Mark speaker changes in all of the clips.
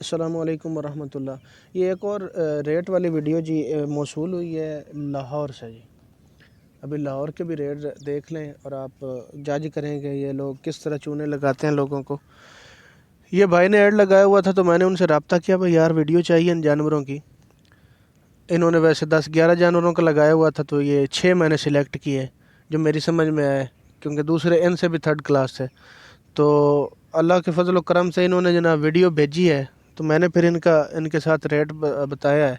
Speaker 1: السلام علیکم ورحمۃ اللہ۔ یہ ایک اور ریٹ والی ویڈیو جی موصول ہوئی ہے لاہور سے جی۔ ابھی لاہور کے بھی ریٹ دیکھ لیں اور آپ جج کریں کہ یہ لوگ کس طرح چونے لگاتے ہیں لوگوں کو۔ یہ بھائی نے ایڈ لگایا ہوا تھا تو میں نے ان سے رابطہ کیا، بھائی یار ویڈیو چاہیے ان جانوروں کی۔ انہوں نے ویسے 10-11 جانوروں کا لگایا ہوا تھا تو یہ 6 میں نے سلیکٹ کیے جو میری سمجھ میں آئے، کیونکہ دوسرے ان سے بھی تھرڈ کلاس تھے۔ تو اللہ کے فضل و کرم سے انہوں نے جناب ویڈیو بھیجی ہے تو میں نے پھر ان کے ساتھ ریٹ بتایا ہے۔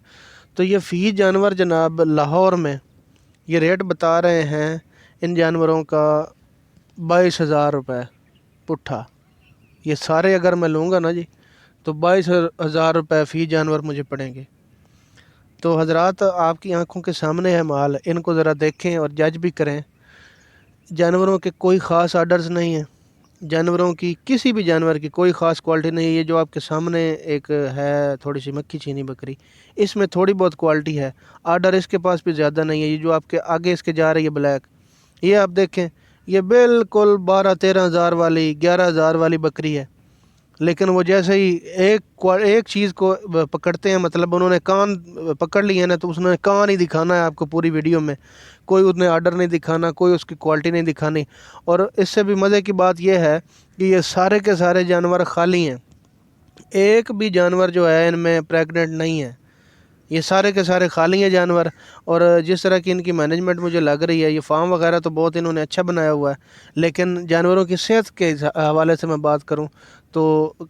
Speaker 1: تو یہ فی جانور جناب لاہور میں یہ ریٹ بتا رہے ہیں ان جانوروں کا 22,000 روپے پٹھا۔ یہ سارے اگر میں لوں گا نا جی تو 22,000 روپے فی جانور مجھے پڑیں گے۔ تو حضرات آپ کی آنکھوں کے سامنے ہے مال، ان کو ذرا دیکھیں اور جج بھی کریں۔ جانوروں کے کوئی خاص آرڈرز نہیں ہیں، جانوروں کی کسی بھی جانور کی کوئی خاص کوالٹی نہیں ہے۔ یہ جو آپ کے سامنے ایک ہے تھوڑی سی مکھی چینی بکری، اس میں تھوڑی بہت کوالٹی ہے، آرڈر اس کے پاس بھی زیادہ نہیں ہے۔ یہ جو آپ کے آگے اس کے جا رہی ہے بلیک، یہ آپ دیکھیں یہ بالکل 12-13 ہزار والی 11 ہزار والی بکری ہے، لیکن وہ جیسے ہی ایک چیز کو پکڑتے ہیں، مطلب انہوں نے کان پکڑ لی ہے نا تو اس نے کان ہی دکھانا ہے آپ کو پوری ویڈیو میں، کوئی اس نے آرڈر نہیں دکھانا، کوئی اس کی کوالٹی نہیں دکھانی۔ اور اس سے بھی مزے کی بات یہ ہے کہ یہ سارے کے سارے جانور خالی ہیں، ایک بھی جانور جو ہے ان میں پریگننٹ نہیں ہے، یہ سارے کے سارے خالی ہیں جانور۔ اور جس طرح کی ان کی مینجمنٹ مجھے لگ رہی ہے، یہ فارم وغیرہ تو بہت انہوں نے اچھا بنایا ہوا ہے، لیکن جانوروں کی صحت کے حوالے سے میں بات کروں تو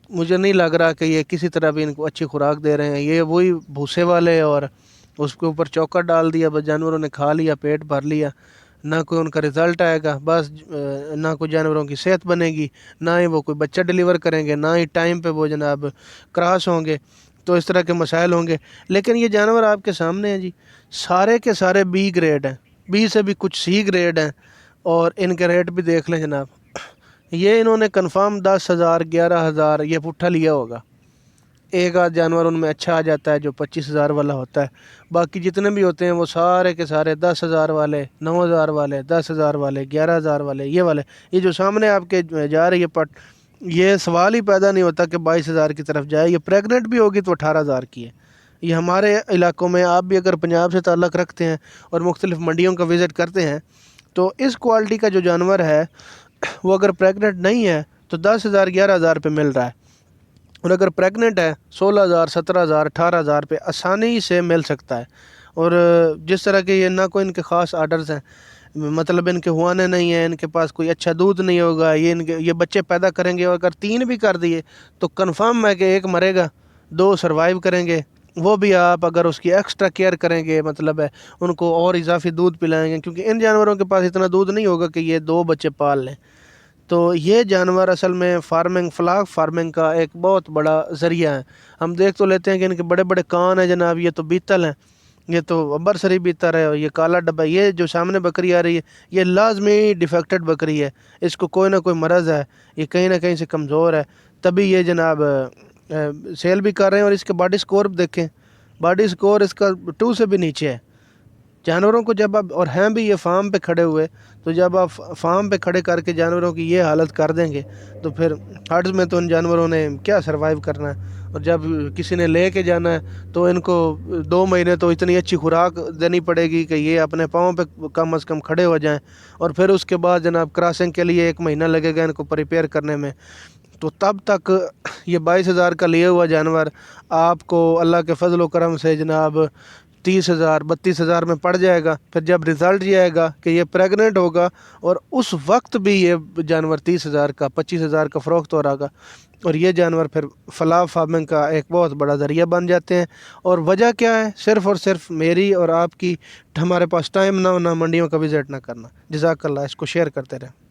Speaker 1: مجھے نہیں لگ رہا کہ یہ کسی طرح بھی ان کو اچھی خوراک دے رہے ہیں۔ یہ وہی بھوسے والے اور اس کے اوپر چوکر ڈال دیا، بس جانوروں نے کھا لیا، پیٹ بھر لیا، نہ کوئی ان کا رزلٹ آئے گا، بس نہ کوئی جانوروں کی صحت بنے گی، نہ ہی وہ کوئی بچہ ڈیلیور کریں گے، نہ ہی ٹائم پہ وہ جناب کراس ہوں گے، تو اس طرح کے مسائل ہوں گے۔ لیکن یہ جانور آپ کے سامنے ہیں جی، سارے کے سارے بی گریڈ ہیں، بی سے بھی کچھ سی گریڈ ہیں، اور ان کے ریٹ بھی دیکھ لیں جناب۔ یہ انہوں نے کنفرم 10,000 11,000 یہ پٹھا لیا ہوگا۔ ایک آدھ جانور ان میں اچھا آ جاتا ہے جو 25,000 والا ہوتا ہے، باقی جتنے بھی ہوتے ہیں وہ سارے کے سارے 10,000 والے، 9,000 والے، 10,000 والے، 11,000 والے، یہ جو سامنے آپ کے جا رہی ہے پٹ، یہ سوال ہی پیدا نہیں ہوتا کہ 22,000 کی طرف جائے۔ یہ پریگننٹ بھی ہوگی تو 18,000 کی ہے۔ یہ ہمارے علاقوں میں، آپ بھی اگر پنجاب سے تعلق رکھتے ہیں اور مختلف منڈیوں کا وزٹ کرتے ہیں تو اس کوالٹی کا جو جانور ہے وہ اگر پریگننٹ نہیں ہے تو 10,000 11,000 پہ مل رہا ہے، اور اگر پریگننٹ ہے 16,000 17,000 18,000 پہ آسانی سے مل سکتا ہے۔ اور جس طرح کے یہ نہ کوئی ان کے خاص آرڈرز ہیں، مطلب ان کے ہوانے نہیں ہیں، ان کے پاس کوئی اچھا دودھ نہیں ہوگا، یہ بچے پیدا کریں گے، اور اگر 3 بھی کر دیے تو کنفرم ہے کہ ایک مرے گا، 2 سروائیو کریں گے، وہ بھی آپ اگر اس کی ایکسٹرا کیئر کریں گے، مطلب ہے ان کو اور اضافی دودھ پلائیں گے، کیونکہ ان جانوروں کے پاس اتنا دودھ نہیں ہوگا کہ یہ 2 بچے پال لیں۔ تو یہ جانور اصل میں فلاک فارمنگ کا ایک بہت بڑا ذریعہ ہے۔ ہم دیکھ تو لیتے ہیں کہ ان کے بڑے بڑے کان ہیں جناب، یہ تو بیتل ہیں، یہ تو برسری بیتر ہے، اور یہ کالا ڈبا، یہ جو سامنے بکری آ رہی ہے یہ لازمی ڈیفیکٹڈ بکری ہے، اس کو کوئی نہ کوئی مرض ہے، یہ کہیں نہ کہیں سے کمزور ہے، تبھی یہ جناب سیل بھی کر رہے ہیں۔ اور اس کے باڈی سکور دیکھیں، باڈی سکور اس کا 2 سے بھی نیچے ہے۔ جانوروں کو جب آپ، اور ہیں بھی یہ فارم پہ کھڑے ہوئے، تو جب آپ فارم پہ کھڑے کر کے جانوروں کی یہ حالت کر دیں گے تو پھر ہارڈز میں تو ان جانوروں نے کیا سروائیو کرنا ہے۔ اور جب کسی نے لے کے جانا ہے تو ان کو 2 مہینے تو اتنی اچھی خوراک دینی پڑے گی کہ یہ اپنے پاؤں پہ کم از کم کھڑے ہو جائیں، اور پھر اس کے بعد جناب کراسنگ کے لیے 1 مہینہ لگے گا ان کو پریپیئر کرنے میں۔ تو تب تک یہ 22,000 کا لیا ہوا جانور آپ کو اللہ کے فضل و کرم سے جناب 30,000 32,000 میں پڑ جائے گا۔ پھر جب رزلٹ یہ آئے گا کہ یہ پریگننٹ ہوگا، اور اس وقت بھی یہ جانور 30,000 کا 25,000 کا فروخت ہو رہا گا، اور یہ جانور پھر فلاح فارمنگ کا ایک بہت بڑا ذریعہ بن جاتے ہیں۔ اور وجہ کیا ہے؟ صرف اور صرف میری اور آپ کی ہمارے پاس ٹائم نہ ہونا، منڈیوں کا وزٹ نہ کرنا۔ جزاک اللہ، اس کو شیئر کرتے رہیں۔